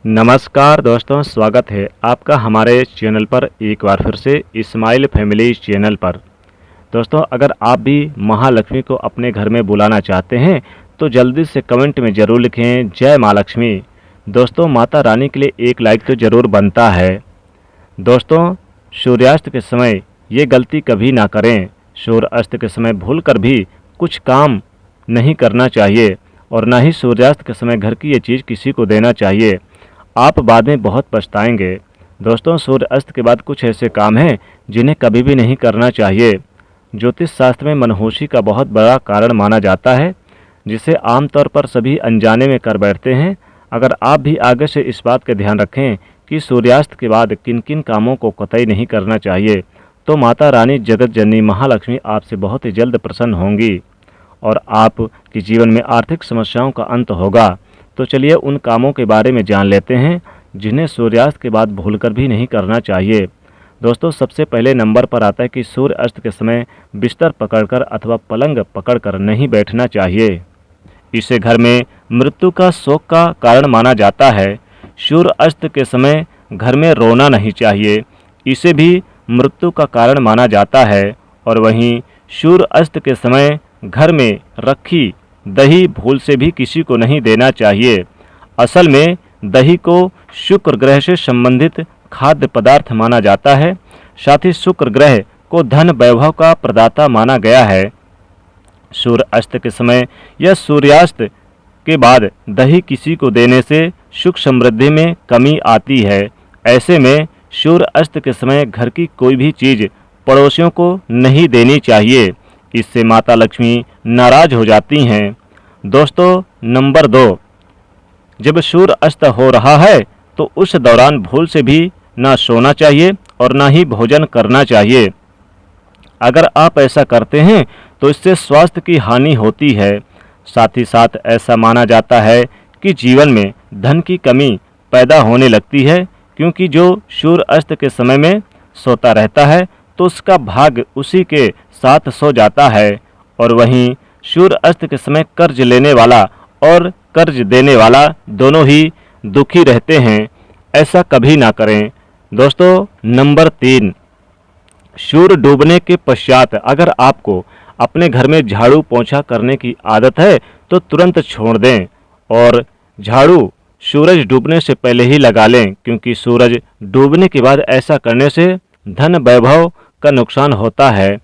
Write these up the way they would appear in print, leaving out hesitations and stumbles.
नमस्कार दोस्तों, स्वागत है आपका हमारे चैनल पर एक बार फिर से इस्माइल फैमिली चैनल पर। दोस्तों, अगर आप भी महालक्ष्मी को अपने घर में बुलाना चाहते हैं तो जल्दी से कमेंट में ज़रूर लिखें जय माँ लक्ष्मी। दोस्तों, माता रानी के लिए एक लाइक तो ज़रूर बनता है। दोस्तों, सूर्यास्त के समय ये गलती कभी ना करें। सूर्यास्त के समय भूलकर भी कुछ काम नहीं करना चाहिए और ना ही सूर्यास्त के समय घर की ये चीज़ किसी को देना चाहिए। आप बाद में बहुत पछताएंगे। दोस्तों, सूर्य अस्त के बाद कुछ ऐसे काम हैं जिन्हें कभी भी नहीं करना चाहिए। ज्योतिष शास्त्र में मनहूसी का बहुत बड़ा कारण माना जाता है, जिसे आमतौर पर सभी अनजाने में कर बैठते हैं। अगर आप भी आगे से इस बात का ध्यान रखें कि सूर्यास्त के बाद किन किन कामों को कतई नहीं करना चाहिए, तो माता रानी जगत जननी महालक्ष्मी आपसे बहुत ही जल्द प्रसन्न होंगी और आपके जीवन में आर्थिक समस्याओं का अंत होगा। तो चलिए उन कामों के बारे में जान लेते हैं जिन्हें सूर्यास्त के बाद भूलकर भी नहीं करना चाहिए। दोस्तों, सबसे पहले नंबर पर आता है कि सूर्य अस्त के समय बिस्तर पकड़कर अथवा पलंग पकड़कर नहीं बैठना चाहिए। इसे घर में मृत्यु का शोक का कारण माना जाता है। सूर्य अस्त के समय घर में रोना नहीं चाहिए, इसे भी मृत्यु का कारण माना जाता है। और वहीं सूर्य अस्त के समय घर में रखी दही भूल से भी किसी को नहीं देना चाहिए। असल में दही को शुक्र ग्रह से संबंधित खाद्य पदार्थ माना जाता है। साथ ही शुक्र ग्रह को धन वैभव का प्रदाता माना गया है। सूर्य अस्त के समय या सूर्यास्त के बाद दही किसी को देने से सुख समृद्धि में कमी आती है। ऐसे में सूर्य अस्त के समय घर की कोई भी चीज़ पड़ोसियों को नहीं देनी चाहिए, इससे माता लक्ष्मी नाराज हो जाती हैं। दोस्तों, नंबर 2, जब सूर्य अस्त हो रहा है तो उस दौरान भूल से भी ना सोना चाहिए और ना ही भोजन करना चाहिए। अगर आप ऐसा करते हैं तो इससे स्वास्थ्य की हानि होती है। साथ ही साथ ऐसा माना जाता है कि जीवन में धन की कमी पैदा होने लगती है, क्योंकि जो सूर्य अस्त के समय में सोता रहता है तो उसका भाग्य उसी के साथ सो जाता है। और वहीं सूर्य अस्त के समय कर्ज लेने वाला और कर्ज देने वाला दोनों ही दुखी रहते हैं। ऐसा कभी ना करें। दोस्तों, नंबर 3, सूर्य डूबने के पश्चात अगर आपको अपने घर में झाड़ू पोंछा करने की आदत है तो तुरंत छोड़ दें और झाड़ू सूरज डूबने से पहले ही लगा लें, क्योंकि सूरज डूबने के बाद ऐसा करने से धन वैभव का नुकसान होता है।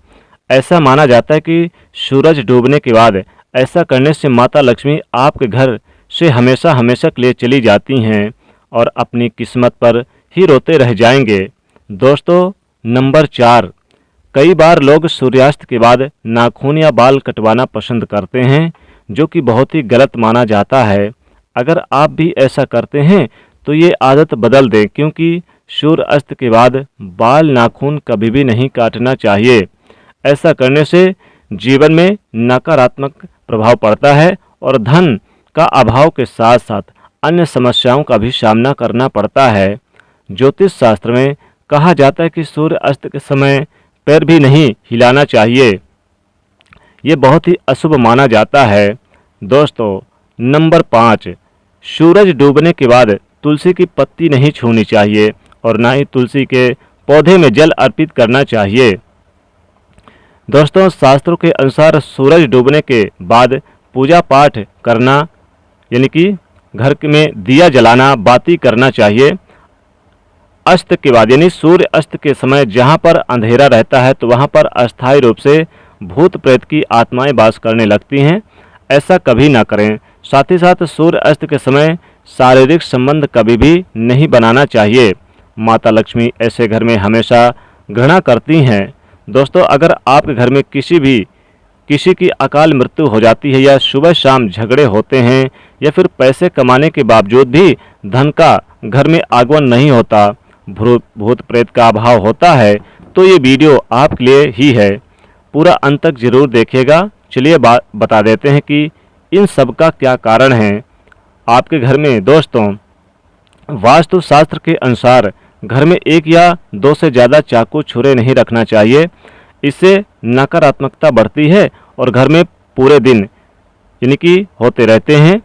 ऐसा माना जाता है कि सूरज डूबने के बाद ऐसा करने से माता लक्ष्मी आपके घर से हमेशा हमेशा के लिए चली जाती हैं और अपनी किस्मत पर ही रोते रह जाएंगे। दोस्तों, नंबर 4, कई बार लोग सूर्यास्त के बाद नाखून या बाल कटवाना पसंद करते हैं, जो कि बहुत ही गलत माना जाता है। अगर आप भी ऐसा करते हैं तो ये आदत बदल दें, क्योंकि सूर्य अस्त के बाद बाल नाखून कभी भी नहीं काटना चाहिए। ऐसा करने से जीवन में नकारात्मक प्रभाव पड़ता है और धन का अभाव के साथ साथ अन्य समस्याओं का भी सामना करना पड़ता है। ज्योतिष शास्त्र में कहा जाता है कि सूर्य अस्त के समय पैर भी नहीं हिलाना चाहिए, ये बहुत ही अशुभ माना जाता है। दोस्तों, नंबर 5, सूरज डूबने के बाद तुलसी की पत्ती नहीं छूनी चाहिए और ना ही तुलसी के पौधे में जल अर्पित करना चाहिए। दोस्तों, शास्त्रों के अनुसार सूरज डूबने के बाद पूजा पाठ करना, यानी कि घर में दिया जलाना, बाती करना चाहिए। अस्त के बाद यानी सूर्य अस्त के समय जहाँ पर अंधेरा रहता है तो वहाँ पर अस्थायी रूप से भूत प्रेत की आत्माएं वास करने लगती हैं। ऐसा कभी ना करें। साथ ही साथ सूर्य अस्त के समय शारीरिक संबंध कभी भी नहीं बनाना चाहिए। माता लक्ष्मी ऐसे घर में हमेशा घृणा करती हैं। दोस्तों, अगर आपके घर में किसी की अकाल मृत्यु हो जाती है या सुबह शाम झगड़े होते हैं या फिर पैसे कमाने के बावजूद भी धन का घर में आगमन नहीं होता, भूत प्रेत का अभाव होता है, तो ये वीडियो आपके लिए ही है। पूरा अंत तक जरूर देखिएगा। चलिए बता देते हैं कि इन सब का क्या कारण है आपके घर में। दोस्तों, वास्तु शास्त्र के अनुसार घर में 1 या 2 से ज़्यादा चाकू छुरे नहीं रखना चाहिए। इससे नकारात्मकता बढ़ती है और घर में पूरे दिन यानी कि होते रहते हैं।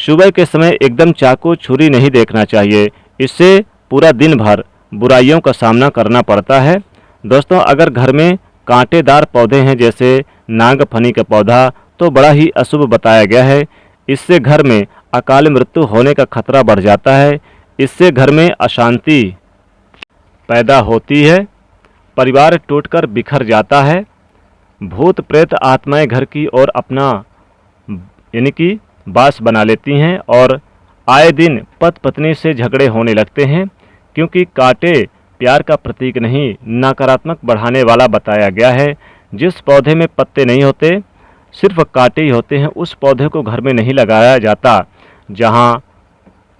सुबह के समय एकदम चाकू छुरी नहीं देखना चाहिए, इससे पूरा दिन भर बुराइयों का सामना करना पड़ता है। दोस्तों, अगर घर में कांटेदार पौधे हैं जैसे नागफनी का पौधा तो बड़ा ही अशुभ बताया गया है। इससे घर में अकाल मृत्यु होने का खतरा बढ़ जाता है। इससे घर में अशांति पैदा होती है, परिवार टूटकर बिखर जाता है, भूत प्रेत आत्माएं घर की ओर अपना यानी कि बास बना लेती हैं और आए दिन पति पत्नी से झगड़े होने लगते हैं, क्योंकि कांटे प्यार का प्रतीक नहीं, नकारात्मक बढ़ाने वाला बताया गया है। जिस पौधे में पत्ते नहीं होते, सिर्फ कांटे ही होते हैं, उस पौधे को घर में नहीं लगाया जाता। जहाँ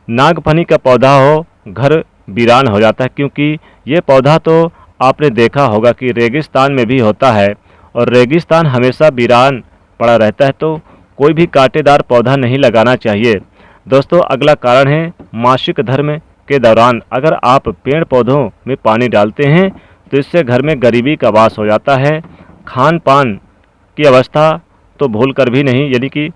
नागफनी का पौधा हो, घर वीरान हो जाता है, क्योंकि ये पौधा तो आपने देखा होगा कि रेगिस्तान में भी होता है और रेगिस्तान हमेशा वीरान पड़ा रहता है, तो कोई भी कांटेदार पौधा नहीं लगाना चाहिए। दोस्तों, अगला कारण है मासिक धर्म के दौरान अगर आप पेड़ पौधों में पानी डालते हैं तो इससे घर में गरीबी का वास हो जाता है। खान पान की अवस्था तो भूल कर भी नहीं, यानी कि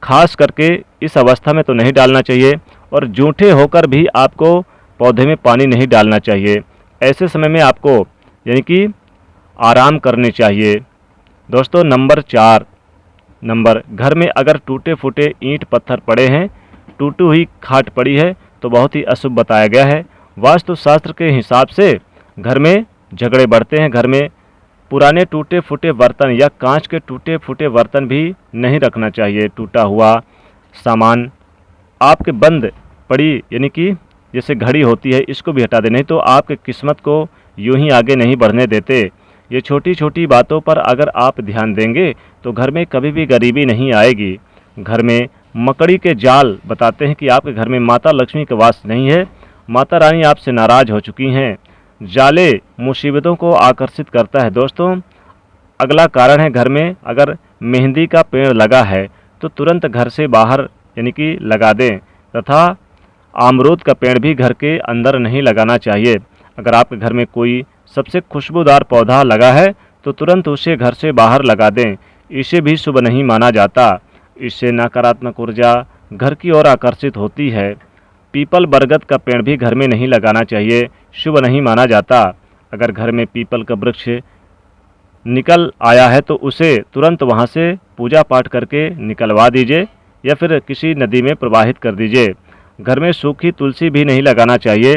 खास करके इस अवस्था में तो नहीं डालना चाहिए और जूठे होकर भी आपको पौधे में पानी नहीं डालना चाहिए। ऐसे समय में आपको यानी कि आराम करनी चाहिए। दोस्तों, नंबर 4 घर में अगर टूटे फूटे ईंट पत्थर पड़े हैं, टूटी हुई खाट पड़ी है तो बहुत ही अशुभ बताया गया है। वास्तुशास्त्र के हिसाब से घर में झगड़े बढ़ते हैं। घर में पुराने टूटे फूटे बर्तन या कांच के टूटे फूटे बर्तन भी नहीं रखना चाहिए। टूटा हुआ सामान आपके बंद पड़ी यानी कि जैसे घड़ी होती है, इसको भी हटा दे, नहीं तो आपके किस्मत को यूं ही आगे नहीं बढ़ने देते। ये छोटी छोटी बातों पर अगर आप ध्यान देंगे तो घर में कभी भी गरीबी नहीं आएगी। घर में मकड़ी के जाल बताते हैं कि आपके घर में माता लक्ष्मी का वास नहीं है, माता रानी आपसे नाराज हो चुकी हैं। जाले मुसीबतों को आकर्षित करता है। दोस्तों, अगला कारण है घर में अगर मेहंदी का पेड़ लगा है तो तुरंत घर से बाहर यानी कि लगा दें, तथा अमरूद का पेड़ भी घर के अंदर नहीं लगाना चाहिए। अगर आपके घर में कोई सबसे खुशबूदार पौधा लगा है तो तुरंत उसे घर से बाहर लगा दें, इसे भी शुभ नहीं माना जाता। इससे नकारात्मक ऊर्जा घर की ओर आकर्षित होती है। पीपल बरगद का पेड़ भी घर में नहीं लगाना चाहिए, शुभ नहीं माना जाता। अगर घर में पीपल का वृक्ष निकल आया है तो उसे तुरंत वहां से पूजा पाठ करके निकलवा दीजिए या फिर किसी नदी में प्रवाहित कर दीजिए। घर में सूखी तुलसी भी नहीं लगाना चाहिए,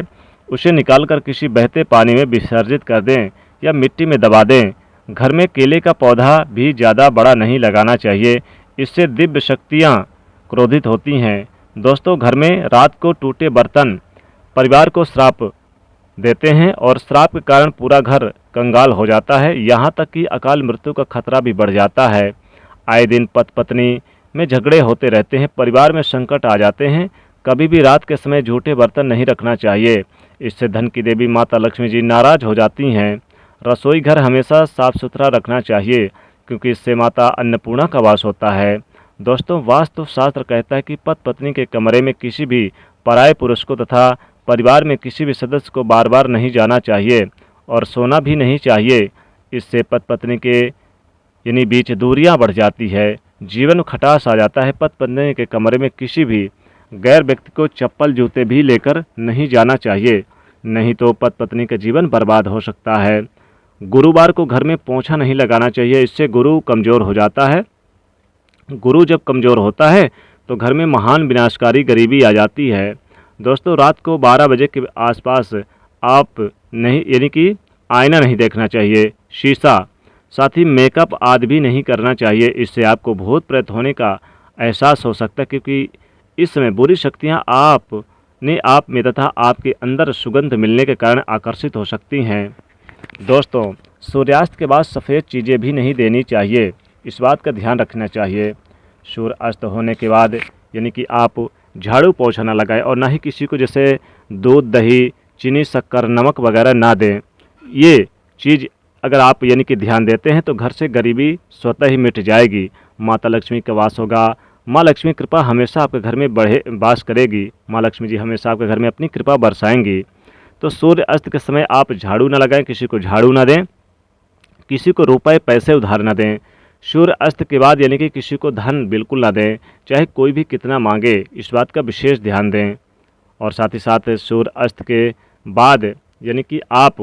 उसे निकालकर किसी बहते पानी में विसर्जित कर दें या मिट्टी में दबा दें। घर में केले का पौधा भी ज़्यादा बड़ा नहीं लगाना चाहिए, इससे दिव्य शक्तियाँ क्रोधित होती हैं। दोस्तों, घर में रात को टूटे बर्तन परिवार को श्राप देते हैं और श्राप के कारण पूरा घर कंगाल हो जाता है, यहाँ तक कि अकाल मृत्यु का खतरा भी बढ़ जाता है। आए दिन पति पत्नी में झगड़े होते रहते हैं, परिवार में संकट आ जाते हैं। कभी भी रात के समय झूठे बर्तन नहीं रखना चाहिए, इससे धन की देवी माता लक्ष्मी जी नाराज हो जाती हैं। रसोई घर हमेशा साफ सुथरा रखना चाहिए, क्योंकि इससे माता अन्नपूर्णा का वास होता है। दोस्तों, वास्तुशास्त्र कहता है कि पति पत्नी के कमरे में किसी भी पराये पुरुष को तथा परिवार में किसी भी सदस्य को बार बार नहीं जाना चाहिए और सोना भी नहीं चाहिए। इससे पति पत्नी के यानी बीच दूरियां बढ़ जाती है, जीवन खटास आ जाता है। पति पत्नी के कमरे में किसी भी गैर व्यक्ति को चप्पल जूते भी लेकर नहीं जाना चाहिए, नहीं तो पति पत्नी का जीवन बर्बाद हो सकता है। गुरुवार को घर में पोंछा नहीं लगाना चाहिए, इससे गुरु कमज़ोर हो जाता है। गुरु जब कमज़ोर होता है तो घर में महान विनाशकारी गरीबी आ जाती है। दोस्तों, रात को 12 बजे के आसपास आप नहीं यानी कि आईना नहीं देखना चाहिए, शीशा, साथ ही मेकअप आदि भी नहीं करना चाहिए। इससे आपको भूत प्रेत होने का एहसास हो सकता है, क्योंकि इस समय बुरी शक्तियां आप में तथा आपके अंदर सुगंध मिलने के कारण आकर्षित हो सकती हैं। दोस्तों, सूर्यास्त के बाद सफ़ेद चीज़ें भी नहीं देनी चाहिए, इस बात का ध्यान रखना चाहिए। सूर्य अस्त होने के बाद यानी कि आप झाड़ू पोछा ना लगाएं और ना ही किसी को जैसे दूध दही चीनी शक्कर नमक वगैरह ना दें। ये चीज़ अगर आप यानी कि ध्यान देते हैं तो घर से गरीबी स्वतः ही मिट जाएगी, माता लक्ष्मी का वास होगा। माँ लक्ष्मी कृपा हमेशा आपके घर में बढ़े वास करेगी, माँ लक्ष्मी जी हमेशा आपके घर में अपनी कृपा बरसाएंगी। तो सूर्य अस्त के समय आप झाड़ू ना लगाएं, किसी को झाड़ू ना दें, किसी को रुपए पैसे उधार ना दें। सूर्य अस्त के बाद यानी कि किसी को धन बिल्कुल ना दें, चाहे कोई भी कितना मांगे, इस बात का विशेष ध्यान दें। और साथ ही साथ सूर्य अस्त के बाद यानी कि आप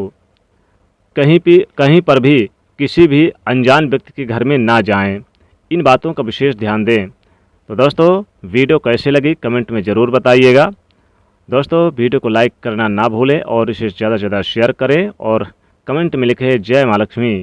कहीं पर भी किसी भी अनजान व्यक्ति के घर में ना जाएं, इन बातों का विशेष ध्यान दें। तो दोस्तों वीडियो कैसे लगी कमेंट में ज़रूर बताइएगा। दोस्तों वीडियो को लाइक करना ना भूलें और इसे ज़्यादा से ज़्यादा शेयर करें और कमेंट में लिखें जय माँ लक्ष्मी।